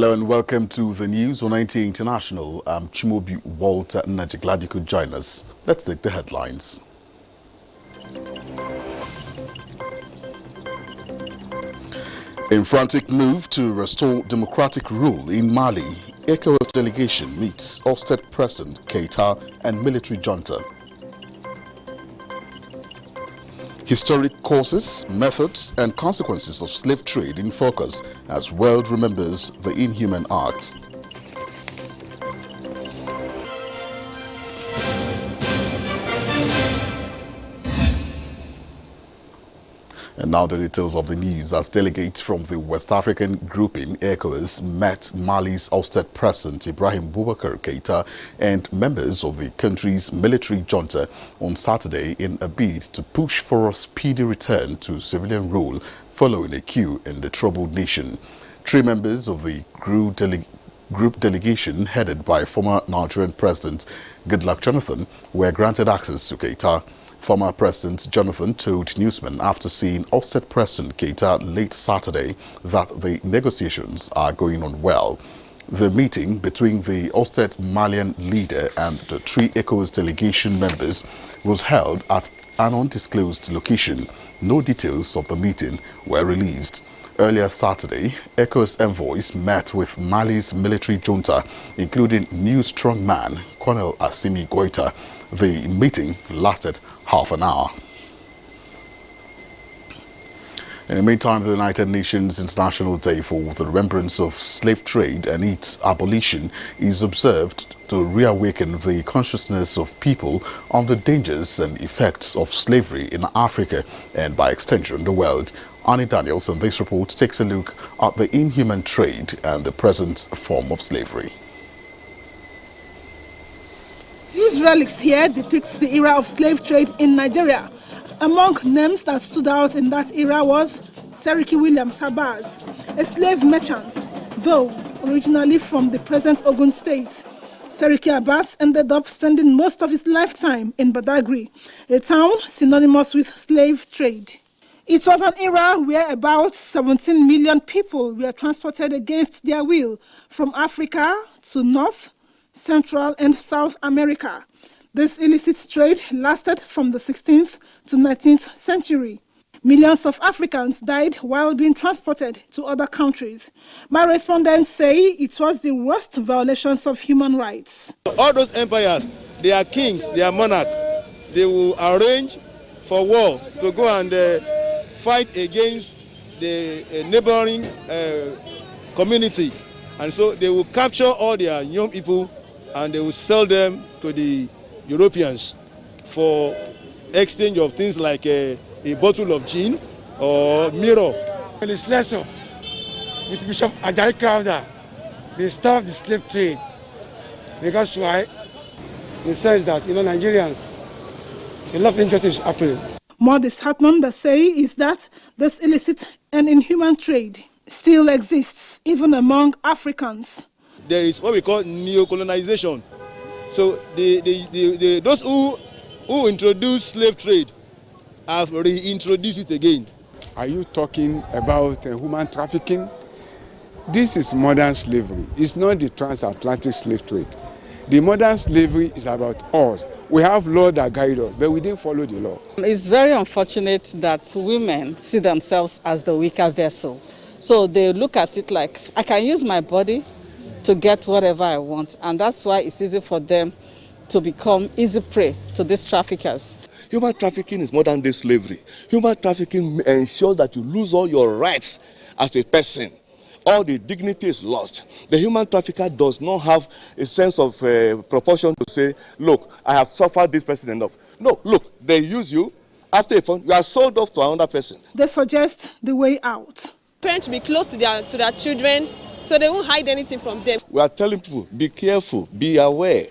Hello and welcome to the news on NTA International. I'm Chimobi Walter Naji. Glad you could join us. Let's take the headlines. In frantic move to restore democratic rule in Mali, ECOWAS delegation meets State President Keita and military junta. Historic causes, methods and consequences of slave trade in focus as world remembers the inhuman acts. And now the details of the news. As delegates from the West African grouping ECOWAS met Mali's ousted President Ibrahim Boubacar Keita and members of the country's military junta on Saturday in a bid to push for a speedy return to civilian rule following a coup in the troubled nation. 3 members of the group delegation headed by former Nigerian President Goodluck Jonathan were granted access to Keita. Former President Jonathan told newsmen after seeing ousted President Keita late Saturday that the negotiations are going on well. The meeting between the ousted Malian leader and the 3 ECOWAS delegation members was held at an undisclosed location. No details of the meeting were released. Earlier Saturday, ECOWAS envoys met with Mali's military junta, including new strongman Colonel Assimi Goïta. The meeting lasted half an hour. In the meantime, the United Nations International Day for the Remembrance of Slave Trade and its Abolition is observed to reawaken the consciousness of people on the dangers and effects of slavery in Africa and, by extension, the world. Annie Daniels in this report takes a look at the inhuman trade and the present form of slavery. These relics here depicts the era of slave trade in Nigeria. Among names that stood out in that era was Seriki William Sabaz, a slave merchant, though originally from the present Ogun state. Seriki Abbas ended up spending most of his lifetime in Badagry, a town synonymous with slave trade. It was an era where about 17 million people were transported against their will from Africa to North, Central and South America. This illicit trade lasted from the 16th to 19th century. Millions of Africans died while being transported to other countries. My respondents say it was the worst violations of human rights. All those empires, they are kings, they are monarchs. They will arrange for war to go and fight against the neighboring community. And so they will capture all their young people and they will sell them to the Europeans for exchange of things like a bottle of gin or mirror. It's lesser with Bishop Ajayi Crowder. They stopped the slave trade. Because why? He says that, Nigerians, a lot of injustice is happening. More disheartening, they say, is that this illicit and inhuman trade still exists even among Africans. There is what we call neo-colonization. So those who introduced slave trade have reintroduced it again. Are you talking about human trafficking? This is modern slavery. It's not the transatlantic slave trade. The modern slavery is about us. We have law that guide us, but we didn't follow the law. It's very unfortunate that women see themselves as the weaker vessels. So they look at it like, I can use my body to get whatever I want, and that's why it's easy for them to become easy prey to these traffickers. Human trafficking is modern day slavery. Human trafficking ensures that you lose all your rights as a person. All the dignity is lost. The human trafficker does not have a sense of proportion to say, look, I have suffered this person enough. No, look, they use you. After a point, you are sold off to another person. They suggest the way out. Parents should be close to their children, so they won't hide anything from them. We are telling people, be careful, be aware.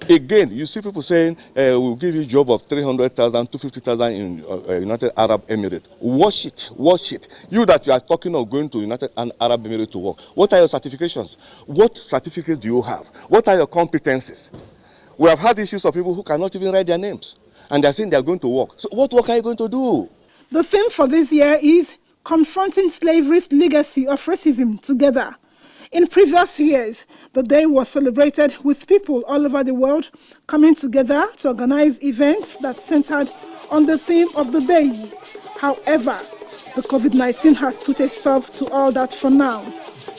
Again, you see people saying, we'll give you a job of 300,000, 250,000 in United Arab Emirates. Watch it, watch it. You that you are talking of going to United Arab Emirates to work, what are your certifications? What certificates do you have? What are your competencies? We have had issues of people who cannot even write their names, and they're saying they're going to work. So what work are you going to do? The theme for this year is confronting slavery's legacy of racism together. In previous years, the day was celebrated with people all over the world coming together to organize events that centered on the theme of the day. However, the COVID-19 has put a stop to all that for now.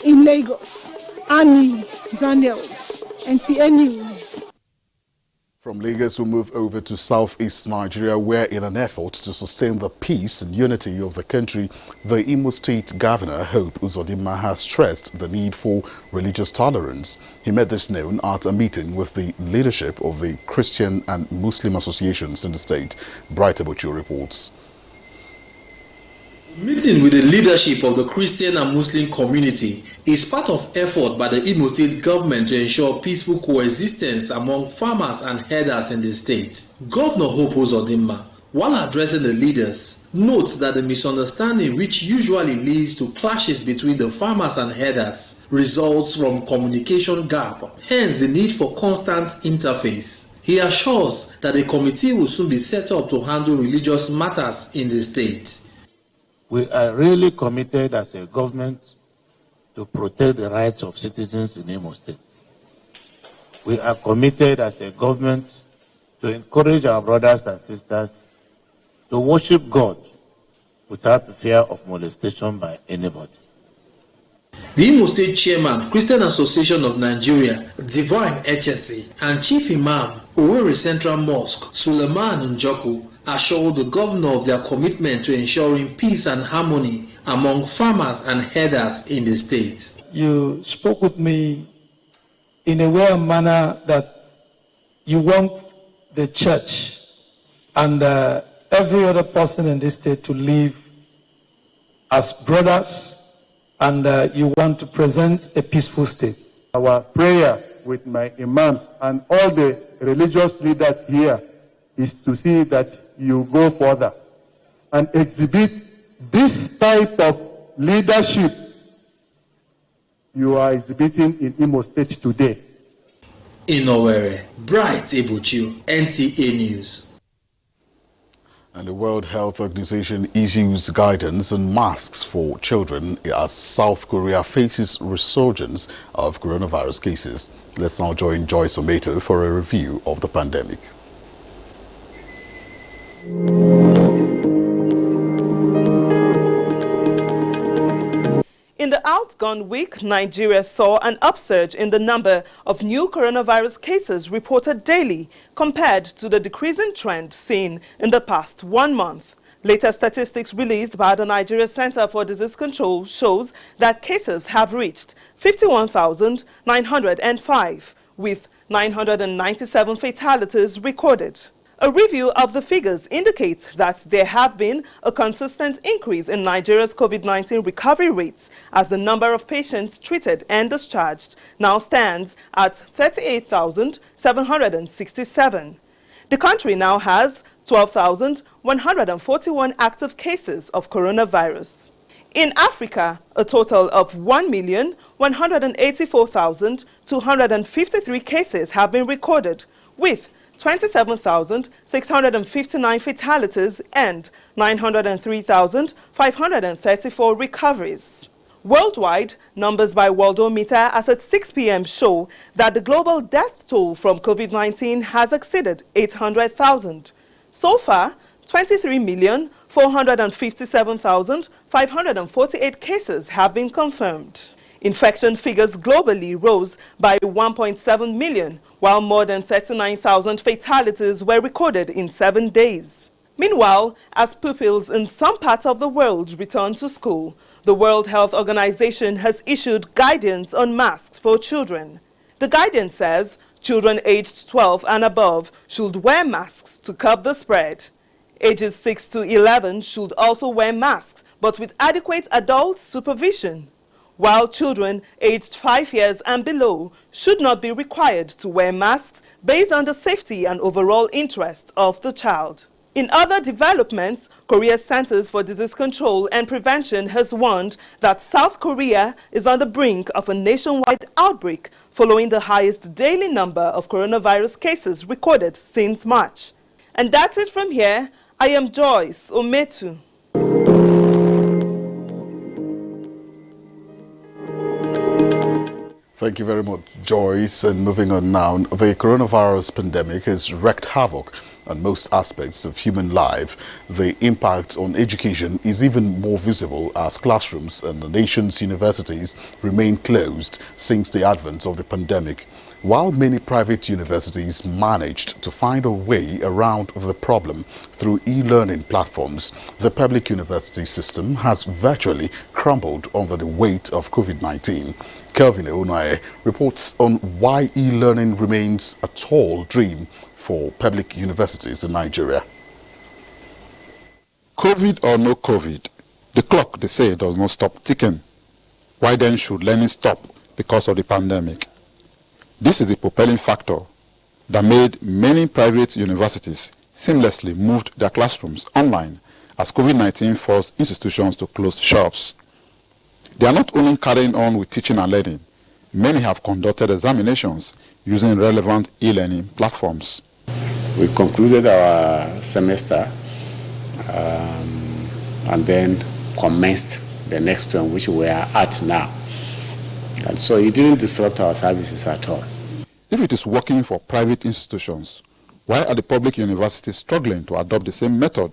In Lagos, Annie Daniels, NTA News. From Lagos, we move over to southeast Nigeria, where in an effort to sustain the peace and unity of the country, the Imo State Governor, Hope Uzodinma, has stressed the need for religious tolerance. He made this known at a meeting with the leadership of the Christian and Muslim associations in the state. Bright Abuja reports. Meeting with the leadership of the Christian and Muslim community is part of effort by the Imo State government to ensure peaceful coexistence among farmers and herders in the state. Governor Hope Uzodinma, while addressing the leaders, notes that the misunderstanding which usually leads to clashes between the farmers and herders results from communication gap, hence the need for constant interface. He assures that a committee will soon be set up to handle religious matters in the state. We are really committed as a government to protect the rights of citizens in Imo State. We are committed as a government to encourage our brothers and sisters to worship God without the fear of molestation by anybody. The Imo State Chairman, Christian Association of Nigeria, Divine HSC, and Chief Imam, Owerri Central Mosque, Suleiman Njoku, assured the governor of their commitment to ensuring peace and harmony among farmers and herders in the state. You spoke with me in a way and manner that you want the church and every other person in this state to live as brothers, and you want to present a peaceful state. Our prayer with my imams and all the religious leaders here is to see that you go further and exhibit this type of leadership you are exhibiting in Imo State today. In Owerri, Bright Abuja, NTA News. And the World Health Organization issues guidance on masks for children as South Korea faces resurgence of coronavirus cases. Let's now join Joyce Ometo for a review of the pandemic. In the outgone week, Nigeria saw an upsurge in the number of new coronavirus cases reported daily compared to the decreasing trend seen in the past 1 month. Latest statistics released by the Nigeria Center for Disease Control shows that cases have reached 51,905, with 997 fatalities recorded. A review of the figures indicates that there have been a consistent increase in Nigeria's COVID-19 recovery rates, as the number of patients treated and discharged now stands at 38,767. The country now has 12,141 active cases of coronavirus. In Africa, a total of 1,184,253 cases have been recorded, with 27,659 fatalities and 903,534 recoveries. Worldwide, numbers by Worldometer as at 6 p.m. show that the global death toll from COVID-19 has exceeded 800,000. So far, 23,457,548 cases have been confirmed. Infection figures globally rose by 1.7 million, while more than 39,000 fatalities were recorded in 7 days. Meanwhile, as pupils in some parts of the world return to school, the World Health Organization has issued guidance on masks for children. The guidance says children aged 12 and above should wear masks to curb the spread. Ages 6 to 11 should also wear masks, but with adequate adult supervision, while children aged 5 years and below should not be required to wear masks based on the safety and overall interest of the child. In other developments, Korea's Centers for Disease Control and Prevention has warned that South Korea is on the brink of a nationwide outbreak following the highest daily number of coronavirus cases recorded since March. And that's it from here. I am Joyce Ometo. Thank you very much, Joyce. And moving on now, the coronavirus pandemic has wreaked havoc on most aspects of human life. The impact on education is even more visible as classrooms and the nation's universities remain closed since the advent of the pandemic. While many private universities managed to find a way around the problem through e-learning platforms, the public university system has virtually crumbled under the weight of COVID-19. Kelvin Eonaye reports on why e-learning remains a tall dream for public universities in Nigeria. COVID or no COVID, the clock, they say, does not stop ticking. Why then should learning stop because of the pandemic? This is the propelling factor that made many private universities seamlessly moved their classrooms online as COVID-19 forced institutions to close shops. They are not only carrying on with teaching and learning, many have conducted examinations using relevant e-learning platforms. We concluded our semester and then commenced the next one, which we are at now. And so it didn't disrupt our services at all. If it is working for private institutions, why are the public universities struggling to adopt the same method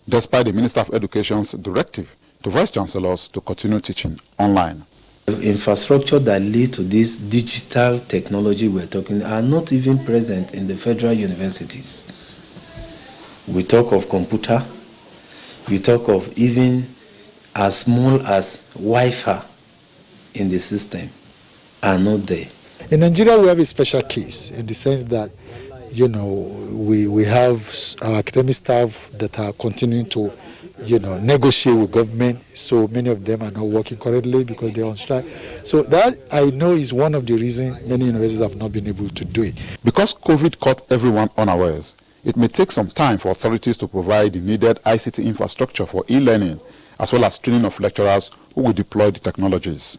despite the Minister of Education's directive to vice chancellors to continue teaching online? The infrastructure that lead to this digital technology we're talking are not even present in the federal universities. We talk of computer, we talk of even as small as Wi-Fi in the system are not there. In Nigeria, we have a special case in the sense that, you know, we have our academic staff that are continuing to, you know, negotiate with government. So many of them are not working correctly because they're on strike. So that, I know, is one of the reasons many universities have not been able to do it. Because COVID caught everyone unawares, it may take some time for authorities to provide the needed ICT infrastructure for e-learning, as well as training of lecturers who will deploy the technologies.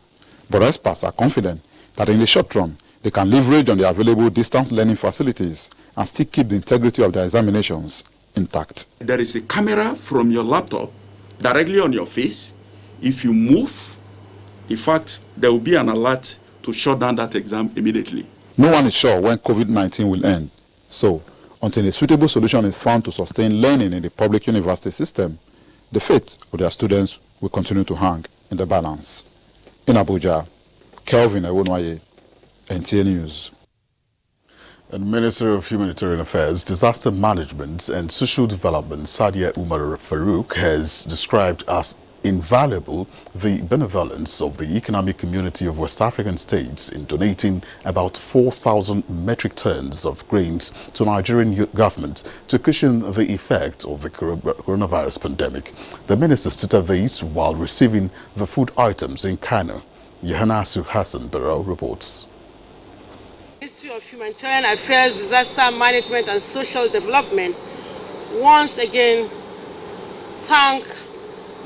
But experts are confident that in the short run, they can leverage on the available distance learning facilities and still keep the integrity of their examinations intact. There is a camera from your laptop directly on your face. If you move, in fact, there will be an alert to shut down that exam immediately. No one is sure when COVID-19 will end. So, until a suitable solution is found to sustain learning in the public university system, the fate of their students will continue to hang in the balance. In Abuja, Kelvin Eonaye, NTA News. And Minister of Humanitarian Affairs, Disaster Management and Social Development, Sadia Umar Farouk, has described as invaluable the benevolence of the economic community of West African states in donating about 4,000 metric tons of grains to Nigerian government to cushion the effect of the coronavirus pandemic. The minister stated this while receiving the food items in Kano. Yohanasu Hassan Barrow reports. Ministry of Humanitarian Affairs, Disaster Management and Social Development once again thank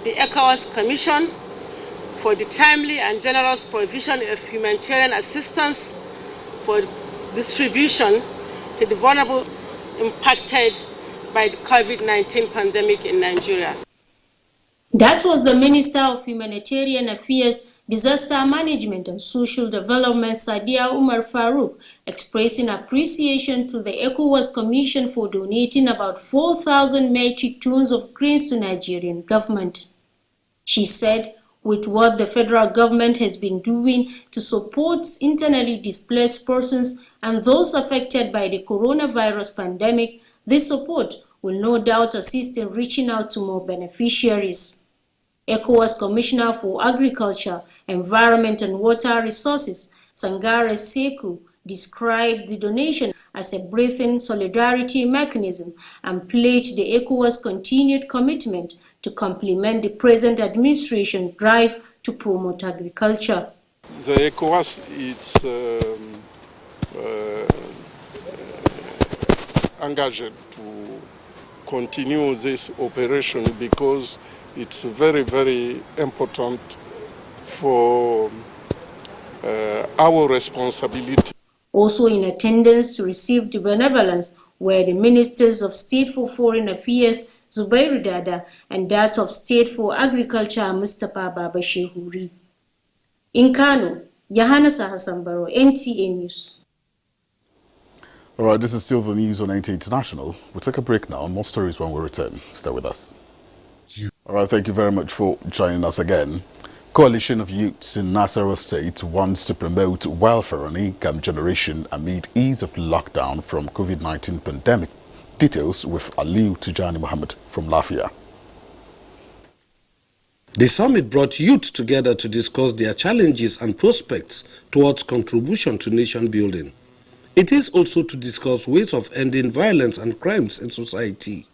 the ECOWAS Commission for the timely and generous provision of humanitarian assistance for distribution to the vulnerable impacted by the COVID-19 pandemic in Nigeria. That was the Minister of Humanitarian Affairs, Disaster Management and Social Development, Sadia Umar Farouk, expressing appreciation to the ECOWAS Commission for donating about 4,000 metric tons of grains to Nigerian government. She said, with what the federal government has been doing to support internally displaced persons and those affected by the coronavirus pandemic, this support will no doubt assist in reaching out to more beneficiaries. ECOWAS Commissioner for Agriculture, Environment and Water Resources, Sangare Seku, described the donation as a breathing solidarity mechanism and pledged the ECOWAS continued commitment to complement the present administration drive to promote agriculture. The ECOWAS is engaged to continue this operation because it's very, very important for our responsibility. Also in attendance to receive the benevolence were the Ministers of State for Foreign Affairs, Zubairu Dada, and that of State for Agriculture, Mustapha Baba Shehuri. In Kano, Yahanasa Hassanbaro, NTA News. All right, this is still the news on NTA International. We'll take a break now. More stories when we return. Stay with us. All right, thank you very much for joining us again. Coalition of Youths in Nasarawa State wants to promote welfare and income generation amid ease of lockdown from COVID-19 pandemic. Details with Aliu Tijani Mohammed from Lafia. The summit brought youth together to discuss their challenges and prospects towards contribution to nation building. It is also to discuss ways of ending violence and crimes in society.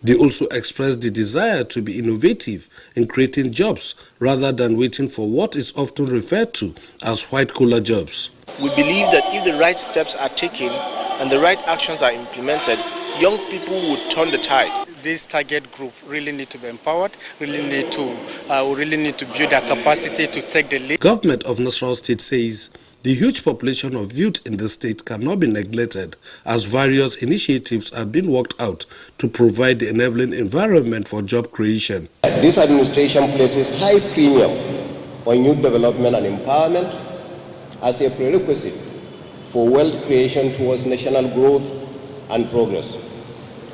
They also expressed the desire to be innovative in creating jobs rather than waiting for what is often referred to as white-collar jobs. We believe that if the right steps are taken and the right actions are implemented, young people would turn the tide. This target group really need to be empowered, really need to build their capacity to take the lead. Government of Nasarawa State says the huge population of youth in the state cannot be neglected as various initiatives are being worked out to provide the enabling environment for job creation. This administration places high premium on youth development and empowerment as a prerequisite for wealth creation towards national growth and progress.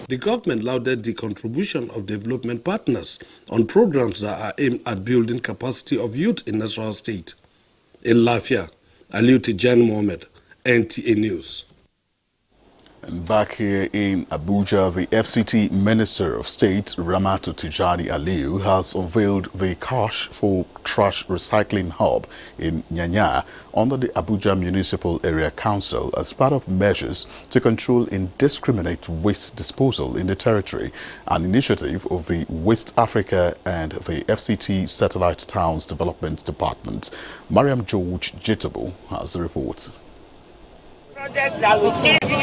The government lauded the contribution of development partners on programs that are aimed at building capacity of youth in Nasarawa State. In Lafia, Aliu Tijani Mohammed, NTA News. And back here in Abuja, the FCT Minister of State, Ramatu Tijani Aliu, has unveiled the cash for trash recycling hub in Nyanya under the Abuja Municipal Area Council as part of measures to control indiscriminate waste disposal in the territory, an initiative of the West Africa and the FCT Satellite Towns Development Department. Mariam George Jitabo has the report. Project that will give you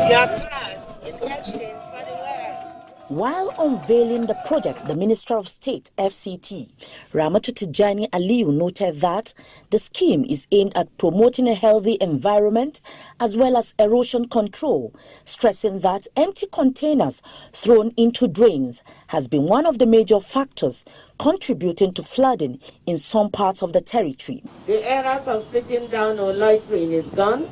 your trust in exchange for the world. While unveiling the project, the Minister of State, FCT, Ramatu Tijani Aliu, noted that the scheme is aimed at promoting a healthy environment as well as erosion control, stressing that empty containers thrown into drains has been one of the major factors contributing to flooding in some parts of the territory. The eras of sitting down or loitering is gone.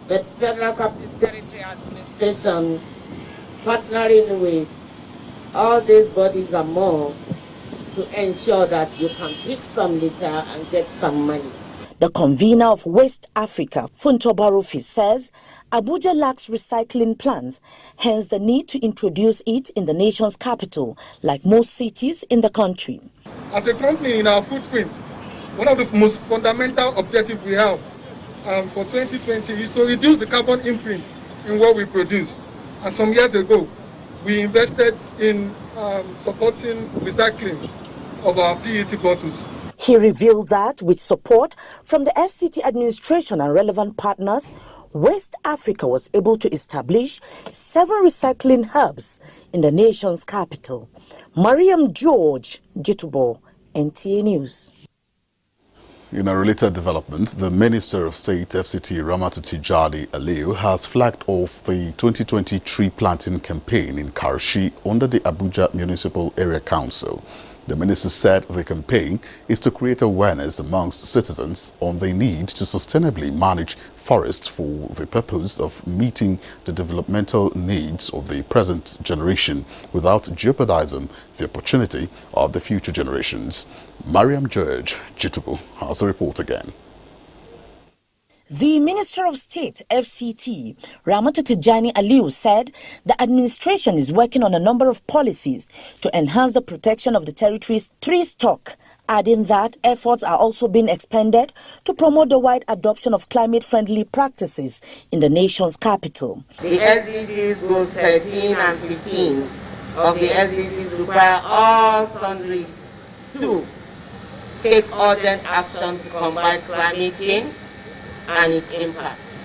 The Federal Capital Territory Administration, partnering with all these bodies and more, to ensure that you can pick some litter and get some money. The convener of West Africa, Funto Barofi, says Abuja lacks recycling plants, hence the need to introduce it in the nation's capital, like most cities in the country. As a company in our footprint, one of the most fundamental objectives we have for 2020 is to reduce the carbon imprint in what we produce. And some years ago, we invested in supporting recycling of our PET bottles. He revealed that with support from the FCT administration and relevant partners, West Africa was able to establish 7 recycling hubs in the nation's capital. Mariam George Jitubo, NTA News. In a related development, the Minister of State, FCT Ramatu Tijani Aliu, has flagged off the 2020 tree planting campaign in Karshi under the Abuja Municipal Area Council. The minister said the campaign is to create awareness amongst citizens on the need to sustainably manage forests for the purpose of meeting the developmental needs of the present generation without jeopardizing the opportunity of the future generations. Mariam George Jitubu has a report again. The Minister of State, FCT, Ramatu Tijani Aliu, said the administration is working on a number of policies to enhance the protection of the territory's tree stock, adding that efforts are also being expended to promote the wide adoption of climate-friendly practices in the nation's capital. The SDGs goals 13 and 15 of the SDGs require all sundry to take urgent action to combat climate change and its impacts,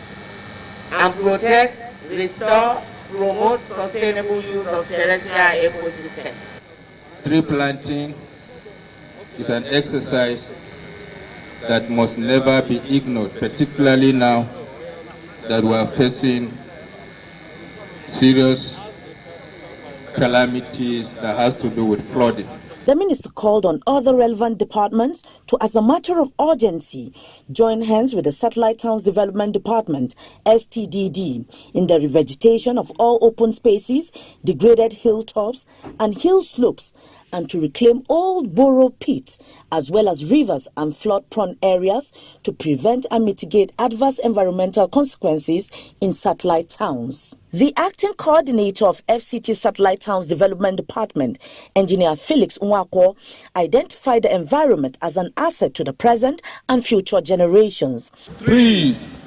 and protect, restore, promote sustainable use of terrestrial ecosystems. Tree planting is an exercise that must never be ignored, particularly now that we are facing serious calamities that has to do with flooding. The minister called on other relevant departments to, as a matter of urgency, join hands with the Satellite Towns Development Department, STDD, in the revegetation of all open spaces, degraded hilltops and hill slopes, and to reclaim old borough pits as well as rivers and flood-prone areas to prevent and mitigate adverse environmental consequences in satellite towns. The acting coordinator of FCT Satellite Towns Development Department, Engineer Felix Nwakwo, identified the environment as an asset to the present and future generations. Trees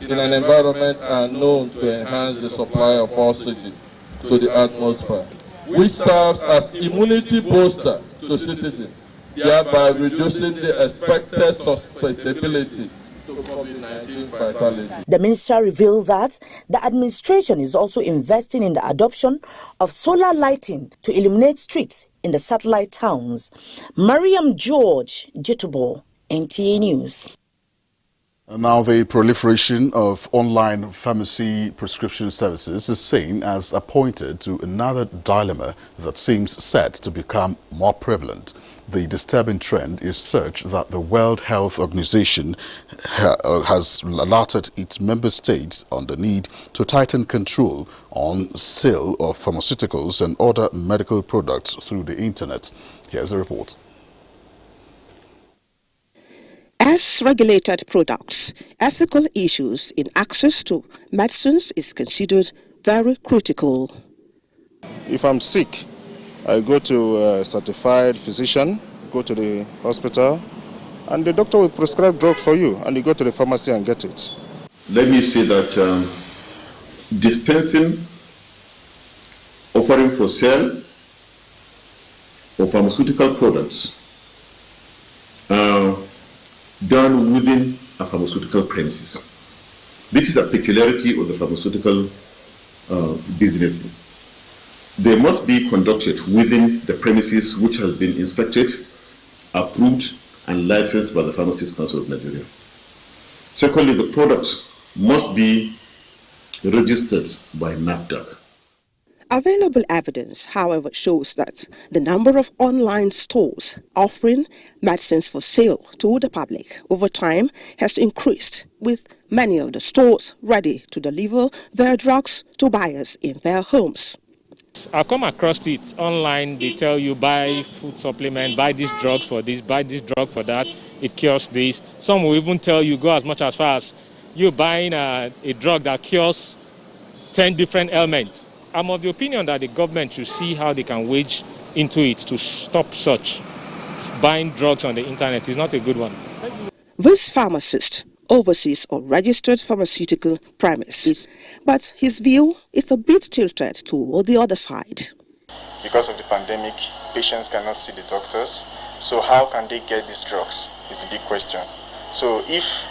in an environment are known to enhance the supply of oxygen to the atmosphere, which serves as immunity booster to citizens, thereby reducing the expected susceptibility to COVID-19 fatality. The minister revealed that the administration is also investing in the adoption of solar lighting to illuminate streets in the satellite towns. Mariam George, Jitubo, NTA News. And now the proliferation of online pharmacy prescription services is seen as pointed to another dilemma that seems set to become more prevalent. The disturbing trend is such that the World Health Organization has alerted its member states on the need to tighten control on sale of pharmaceuticals and other medical products through the internet. Here's a report. As regulated products, ethical issues in access to medicines is considered very critical. If I'm sick, I go to a certified physician, go to the hospital, and the doctor will prescribe drugs for you, and you go to the pharmacy and get it. Let me say that dispensing, offering for sale of pharmaceutical products done within a pharmaceutical premises. This is a peculiarity of the pharmaceutical business. They must be conducted within the premises which has been inspected, approved, and licensed by the Pharmacists Council of Nigeria. Secondly, the products must be registered by NAFDAC. Available evidence, however, shows that the number of online stores offering medicines for sale to the public over time has increased, with many of the stores ready to deliver their drugs to buyers in their homes. I've come across it online. They tell you buy food supplement, buy these drugs for this, buy this drug for that. It cures this. Some will even tell you go as much as far as you buying a drug that cures 10 different ailments. I'm of the opinion that the government should see how they can wage into it to stop such. Buying drugs on the internet is not a good one. This pharmacist oversees a registered pharmaceutical premises, but his view is a bit tilted toward the other side. Because of the pandemic, patients cannot see the doctors, so how can they get these drugs? It's a big question. So if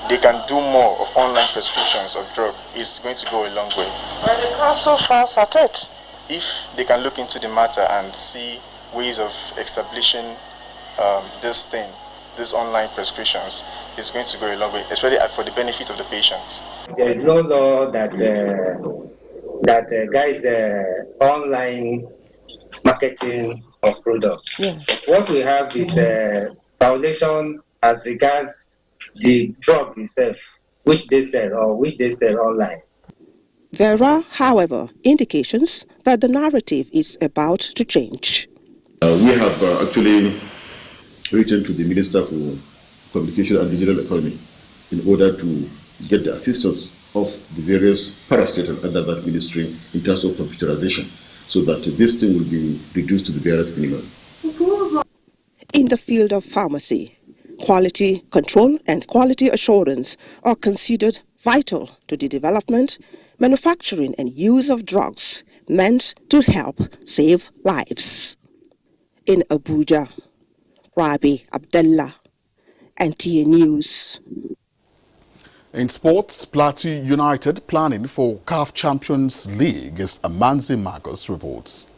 they can do more of online prescriptions of drug, it's going to go a long way. But the council frowns at it. If they can look into the matter and see ways of establishing these online prescriptions, it's going to go a long way, especially for the benefit of the patients. There is no law that guides online marketing of products. Yeah. What we have is violation as regards the drug itself, which they sell online. There are, however, indications that the narrative is about to change. We have actually written to the Minister for Communication and Digital Economy in order to get the assistance of the various parastatals under that ministry in terms of computerization, so that this thing will be reduced to the barest minimum. In the field of pharmacy, quality control and quality assurance are considered vital to the development, manufacturing and use of drugs meant to help save lives. In Abuja, Rabi Abdullah, NTA News. In sports, Plateau United planning for CAF Champions League, as Amanzi Marcos reports.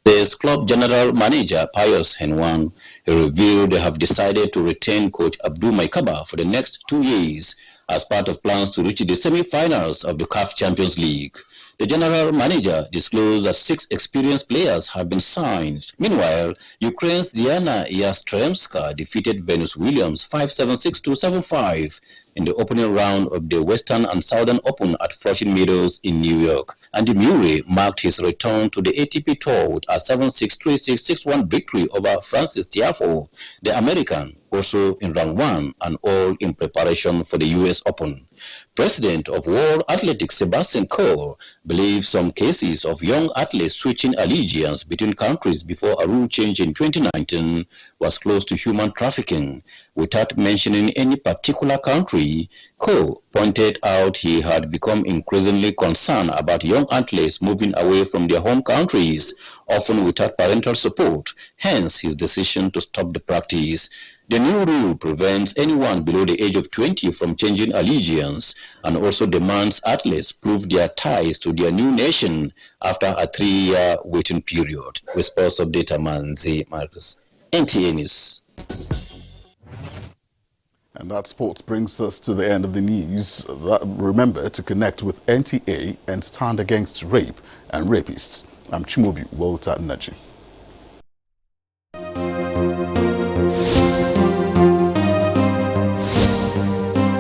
The club general manager Pius Henwan revealed they have decided to retain coach Abdul Maikaba for the next 2 years as part of plans to reach the semi-finals of the CAF Champions League. The general manager disclosed that 6 experienced players have been signed. Meanwhile, Ukraine's Diana Yastremska defeated Venus Williams 5-7-6-2-7-5 in the opening round of the Western and Southern Open at Flushing Meadows in New York. Andy Murray marked his return to the ATP Tour with a 7-6, 3-6, 6-1 victory over Francis Tiafoe, the American, also in round 1 and all in preparation for the US Open. President of World Athletics Sebastian Coe believes some cases of young athletes switching allegiance between countries before a rule change in 2019 was close to human trafficking. Without mentioning any particular country, Coe pointed out he had become increasingly concerned about young athletes moving away from their home countries, often without parental support, hence his decision to stop the practice. The new rule prevents anyone below the age of 20 from changing allegiance and also demands athletes prove their ties to their new nation after a 3-year waiting period. With Sports Update, Manzi Marcus, NTA News. And that sports brings us to the end of the news. Remember to connect with NTA and stand against rape and rapists. I'm Chimobi Walter Naji.